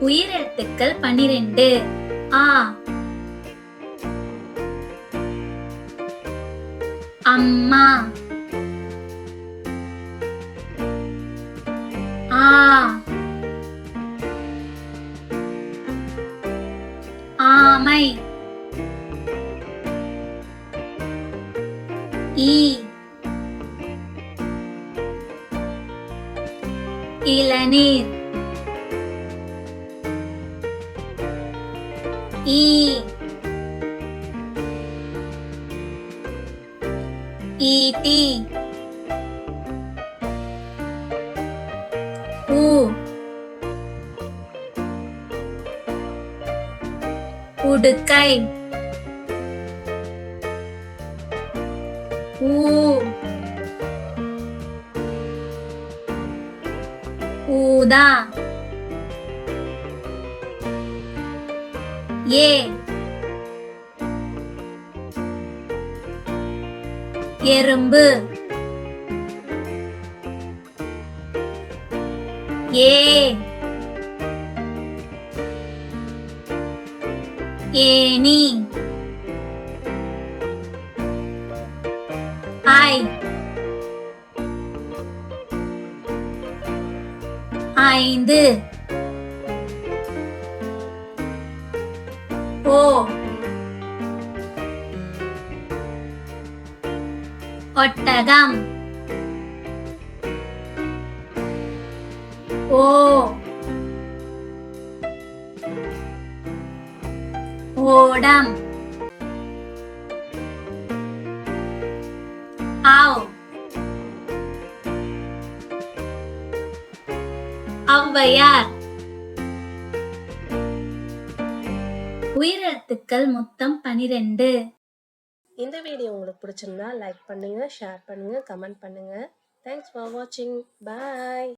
உயிரெழுத்துக்கள் 12. ஆ, அம்மா. ஆ, ஆமை. ஈ, இளநீர். ஈ, ஈட்டி. ஊ, உடுக்கை. ஊ, ஊதா. ஏ, எறும்பு. ஏ, ஏணி. ஐ, ஐந்து. ஓ, ஒட்டகம். ஓ, ஓடம். ஆவ், ஔவையார். உயிரெழுத்துக்கள் மொத்தம் 12. இந்த வீடியோ உங்களுக்கு பிடிச்சிருந்தா லைக் பண்ணுங்க, ஷேர் பண்ணுங்க, கமெண்ட் பண்ணுங்க. தேங்க்ஸ் ஃபார் வாட்சிங். பாய்.